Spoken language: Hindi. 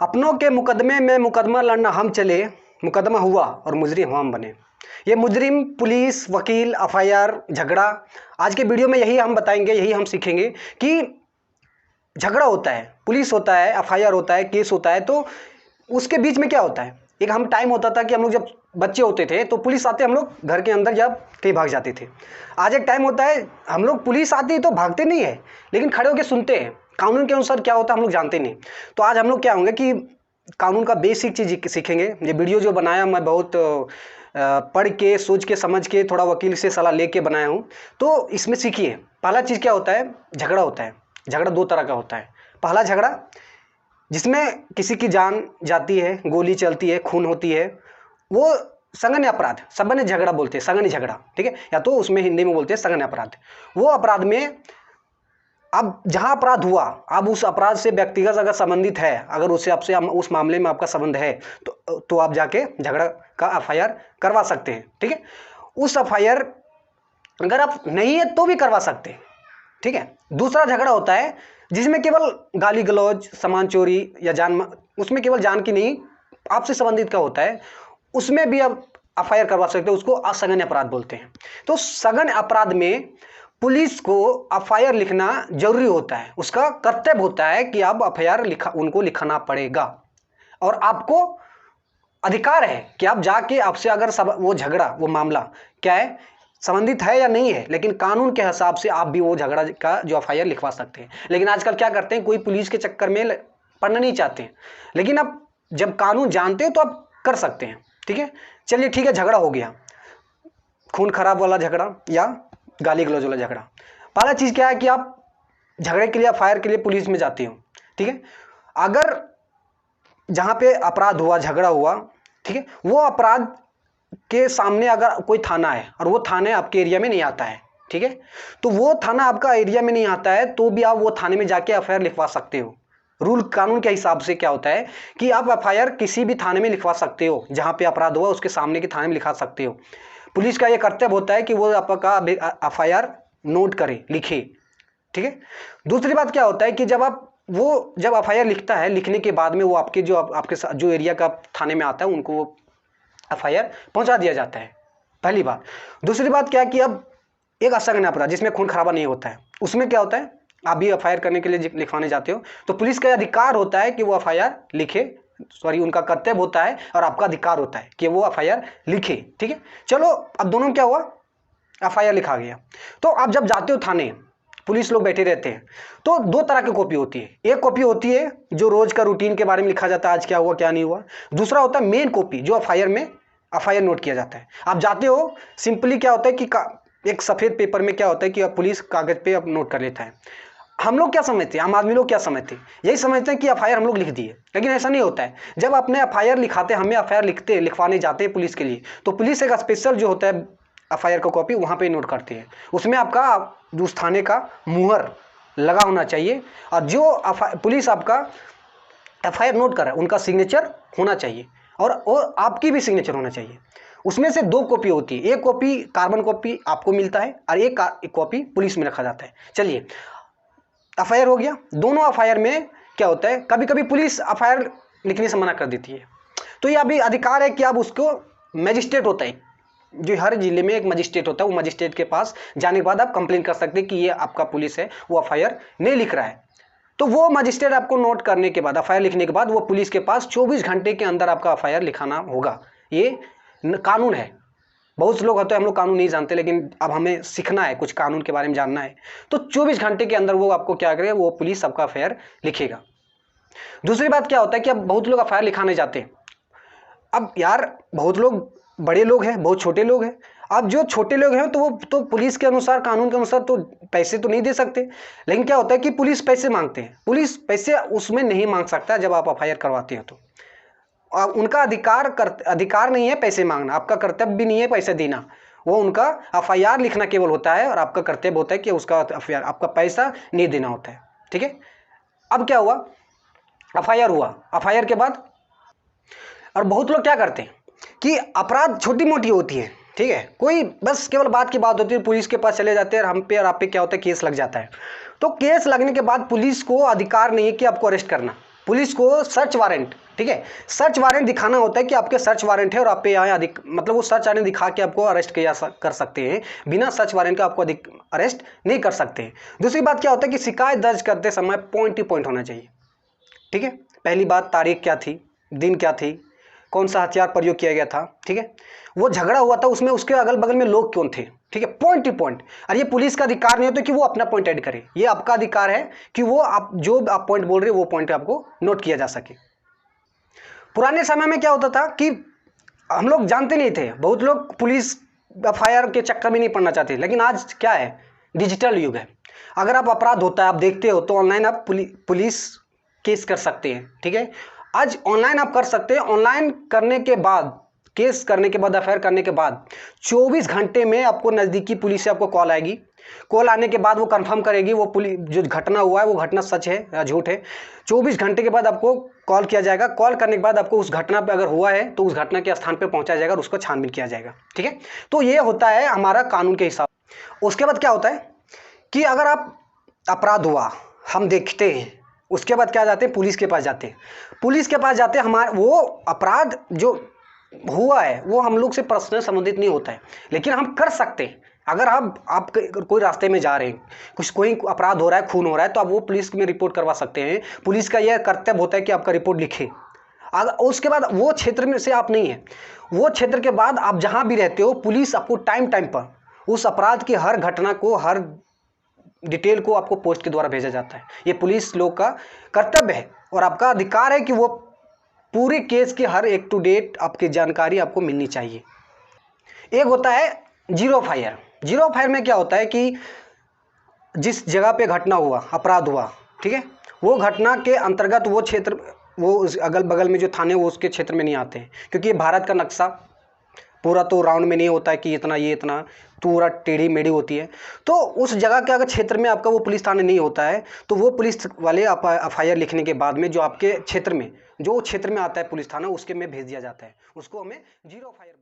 अपनों के मुकदमे में मुकदमा लड़ना हम चले, मुकदमा हुआ और मुजरिम हम बने। ये मुजरिम, पुलिस, वकील, एफआईआर, झगड़ा, आज के वीडियो में यही हम बताएंगे, यही हम सीखेंगे कि झगड़ा होता है, पुलिस होता है, एफआईआर होता है, केस होता है, तो उसके बीच में क्या होता है। एक हम टाइम होता था कि हम लोग जब बच्चे होते थे तो पुलिस आते, हम लोग घर के अंदर जब कहीं भाग जाते थे। आज एक टाइम होता है हम लोग पुलिस आती है तो भागते नहीं है, लेकिन खड़े होकर सुनते हैं। कानून के अनुसार क्या होता है हम लोग जानते नहीं। तो आज हम लोग क्या होंगे कि कानून का बेसिक चीज़ सीखेंगे। ये वीडियो जो बनाया मैं बहुत पढ़ के, सोच के, समझ के, थोड़ा वकील से सलाह लेके बनाया हूँ। तो इसमें सीखिए। पहला चीज़ क्या होता है, झगड़ा होता है। झगड़ा दो तरह का होता है। पहला झगड़ा जिसमें किसी की जान जाती है, गोली चलती है, खून होती है, वो संगन्य अपराध, संगन्य झगड़ा बोलते हैं, संगन्य झगड़ा, ठीक है, या तो उसमें हिंदी में बोलते हैं संगन्य अपराध। वो अपराध में अब जहां अपराध हुआ, अब उस अपराध से व्यक्तिगत अगर संबंधित है, अगर उससे आपसे उस मामले में आपका संबंध है तो आप जाके झगड़ा का एफआईआर करवा सकते हैं, ठीक है। उस एफआईआर अगर आप नहीं है तो भी करवा सकते हैं, ठीक है। दूसरा झगड़ा होता है जिसमें केवल गाली गलौज, सामान चोरी या जान, उसमें केवल जान की नहीं, आपसे संबंधित का होता है, उसमें भी आप एफआईआर करवा सकते हो। उसको असंगन्य अपराध बोलते हैं। तो सघन अपराध में पुलिस को एफआईआर लिखना जरूरी होता है, उसका कर्तव्य होता है कि आप एफआईआर उनको लिखना पड़ेगा, और आपको अधिकार है कि आप जाके, आपसे अगर वो झगड़ा, वो मामला क्या है, संबंधित है या नहीं है, लेकिन कानून के हिसाब से आप भी वो झगड़ा का जो एफआईआर लिखवा सकते हैं। लेकिन आजकल क्या करते हैं, कोई पुलिस के चक्कर में पड़ना नहीं चाहते हैं, लेकिन अब जब कानून जानते हो तो आप कर सकते हैं, ठीक है। चलिए ठीक है, झगड़ा हो गया, खून खराब वाला झगड़ा या गाली गलौज वाला झगड़ा। पहला चीज क्या है कि आप झगड़े के लिए, एफआईआर के लिए पुलिस में जाते हो, ठीक है। अगर जहां पे अपराध हुआ, झगड़ा हुआ, ठीक है, वो अपराध के सामने अगर कोई थाना है और वो थाने आपके एरिया में नहीं आता है, ठीक है, तो वो थाना आपका एरिया में नहीं आता है तो भी आप वो थाने में जाके एफआईआर लिखवा सकते हो। रूल कानून के हिसाब से क्या होता है कि आप एफआईआर किसी भी थाने में लिखवा सकते हो, जहां पे अपराध हुआ उसके सामने के थाने में लिखा सकते हो। पुलिस का यह कर्तव्य होता है कि वो आपका एफआईआर नोट करे, लिखे, ठीक है। दूसरी बात क्या होता है कि जब एफआईआर लिखता है, लिखने के बाद में वो आपके जो एरिया का थाने में आता है उनको एफआईआर पहुंचा दिया जाता है, पहली बात। दूसरी बात क्या है कि अब एक असंगन्य अपराध जिसमें खून खराबा नहीं होता है, उसमें क्या होता है, आप भी एफआईआर करने के लिए लिखवाने जाते हो तो पुलिस का अधिकार होता है कि वो एफआईआर लिखे, सॉरी, उनका कर्तव्य होता है और आपका अधिकार होता है कि वो एफआईआर लिखे, ठीक है। चलो, अब दोनों में क्या हुआ, एफआईआर लिखा गया। तो आप जब जाते हो थाने, पुलिस लोग बैठे रहते हैं, तो दो तरह की कॉपी होती है। एक कॉपी होती है जो रोज का रूटीन के बारे में लिखा जाता है, आज क्या हुआ क्या नहीं हुआ। दूसरा होता है मेन कॉपी, जो एफआईआर नोट किया जाता है। आप जाते हो, सिंपली क्या होता है कि एक सफेद पेपर में क्या होता है कि पुलिस कागज पे अब नोट कर लेता है। हम लोग क्या समझते हैं, आम आदमी लोग क्या समझते हैं, यही समझते हैं कि एफआईआर हम लोग लिख दिए, लेकिन ऐसा नहीं होता है। जब अपने एफआईआर लिखाते, हमें एफआईआर लिखवाने जाते हैं पुलिस के लिए, तो पुलिस एक स्पेशल जो होता है एफआईआर का कॉपी वहां पे नोट करती है। उसमें आपका उस थाने का मुहर लगा होना चाहिए, और जो पुलिस आपका एफआईआर नोट कर रहा है उनका सिग्नेचर होना चाहिए, और आपकी भी सिग्नेचर होना चाहिए। उसमें से दो कॉपी होती है, एक कॉपी कार्बन कॉपी आपको मिलता है और एक कॉपी पुलिस में रखा जाता है। चलिए, एफआईआर हो गया। दोनों एफआईआर में क्या होता है, कभी कभी पुलिस एफआईआर लिखने से मना कर देती है, तो यह अभी अधिकार है कि आप उसको, मजिस्ट्रेट होता है जो हर जिले में एक मजिस्ट्रेट होता है, वो मजिस्ट्रेट के पास जाने के बाद आप कंप्लेन कर सकते हैं कि ये आपका पुलिस है, वो एफआईआर नहीं लिख रहा है। तो वो मजिस्ट्रेट आपको नोट करने के बाद, एफआईआर लिखने के बाद, वो पुलिस के पास 24 घंटे के अंदर आपका एफआईआर लिखाना होगा। ये कानून है। बहुत से लोग होते हैं, हम लोग कानून नहीं जानते, लेकिन अब हमें सीखना है, कुछ कानून के बारे में जानना है, तो 24 घंटे के अंदर वो आपको क्या करेगा, वो पुलिस आपका एफआईआर लिखेगा। दूसरी बात क्या होता है कि अब बहुत लोग एफआईआर लिखाने जाते हैं। अब यार, बहुत लोग बड़े लोग हैं, बहुत छोटे लोग हैं। अब जो छोटे लोग हैं तो वो तो पुलिस के अनुसार, कानून के अनुसार तो पैसे तो नहीं दे सकते, लेकिन क्या होता है कि पुलिस पैसे मांगते हैं। पुलिस पैसे उसमें नहीं मांग सकता जब आप एफआईआर करवाते हैं, तो उनका अधिकार नहीं है पैसे मांगना, आपका कर्तव्य भी नहीं है पैसे देना। वो उनका एफआईआर लिखना केवल होता है, और आपका कर्तव्य होता है कि उसका एफआईआर, आपका पैसा नहीं देना होता है, ठीक है। अब क्या हुआ, एफआईआर हुआ, एफआईआर के बाद, और बहुत लोग क्या करते हैं कि अपराध छोटी मोटी होती है, ठीक है, कोई बस केवल बात की बात होती है, पुलिस के पास चले जाते हैं, और हम पे और आप पे क्या होता है, केस लग जाता है। तो केस लगने के बाद पुलिस को अधिकार नहीं है कि आपको अरेस्ट करना, पुलिस को सर्च वारंट, ठीक है, सर्च वारंट दिखाना होता है कि आपके सर्च वारंट है और आप पे यहाँ अधिक, मतलब वो सर्च वारंट दिखा के आपको अरेस्ट किया कर सकते हैं। बिना सर्च वारंट के आपको अधिक अरेस्ट नहीं कर सकते हैं। दूसरी बात क्या होता है कि शिकायत दर्ज करते समय पॉइंट टू पॉइंट होना चाहिए, ठीक है। पहली बात, तारीख क्या थी, दिन क्या थी, कौन सा हथियार प्रयोग किया गया था, ठीक है, वो झगड़ा हुआ था उसमें उसके अगल बगल में लोग कौन थे, ठीक है, पॉइंट टू पॉइंट। और ये पुलिस का अधिकार नहीं होता कि वो अपना पॉइंट ऐड करे, ये आपका अधिकार है कि वो आप जो आप पॉइंट बोल रहे हो वो पॉइंट आपको नोट किया जा सके। पुराने समय में क्या होता था कि हम लोग जानते नहीं थे, बहुत लोग पुलिस एफआईआर के चक्कर में नहीं पड़ना चाहते, लेकिन आज क्या है, डिजिटल युग है। अगर आप अपराध होता है आप देखते हो तो ऑनलाइन आप पुलिस केस कर सकते हैं, ठीक है, आज ऑनलाइन आप कर सकते हैं। ऑनलाइन करने के बाद, केस करने के बाद, एफआईआर करने के बाद 24 घंटे में आपको नज़दीकी पुलिस से आपको कॉल आएगी। कॉल आने के बाद वो कंफर्म करेगी वो पुलिस जो घटना हुआ है वो घटना सच है या झूठ है। 24 घंटे के बाद आपको कॉल किया जाएगा। कॉल करने के बाद आपको उस घटना पे अगर हुआ है तो उस घटना के स्थान पे पहुंचाया जाएगा और उसको छानबीन किया जाएगा, ठीक है। तो ये होता है हमारा कानून के हिसाब। उसके बाद क्या होता है कि अगर आप अपराध हुआ हम देखते हैं, उसके बाद क्या जाते हैं, पुलिस के पास जाते हैं। पुलिस के पास जाते हैं, हमारे वो अपराध जो हुआ है वो हम लोग से पर्सनल संबंधित नहीं होता है, लेकिन हम कर सकते हैं। अगर आप कोई रास्ते में जा रहे हैं, कोई अपराध हो रहा है, खून हो रहा है, तो आप वो पुलिस में रिपोर्ट करवा सकते हैं। पुलिस का यह कर्तव्य होता है कि आपका रिपोर्ट लिखे। अगर उसके बाद वो क्षेत्र में से आप नहीं है, वो क्षेत्र के बाद आप जहाँ भी रहते हो, पुलिस आपको टाइम टाइम पर उस अपराध की हर घटना को, हर डिटेल को आपको पोस्ट के द्वारा भेजा जाता है। ये पुलिस लोग का कर्तव्य है और आपका अधिकार है कि वो पूरे केस की हर एक टू डेट आपकी जानकारी आपको मिलनी चाहिए। एक होता है जीरो एफआईआर। जीरो एफआईआर में क्या होता है कि जिस जगह पे घटना हुआ, अपराध हुआ, ठीक है, वो घटना के अंतर्गत वो क्षेत्र, वो अगल बगल में जो थाने वो उसके क्षेत्र में नहीं आते हैं, क्योंकि ये भारत का नक्शा पूरा तो राउंड में नहीं होता है कि इतना ये इतना, पूरा टेढ़ी मेढ़ी होती है। तो उस जगह के अगर क्षेत्र में आपका वो पुलिस थाना नहीं होता है तो वो पुलिस वाले एफआईआर लिखने के बाद में जो आपके क्षेत्र में, जो क्षेत्र में आता है पुलिस थाना, उसके में भेज दिया जाता है। उसको हमें जीरो एफआईआर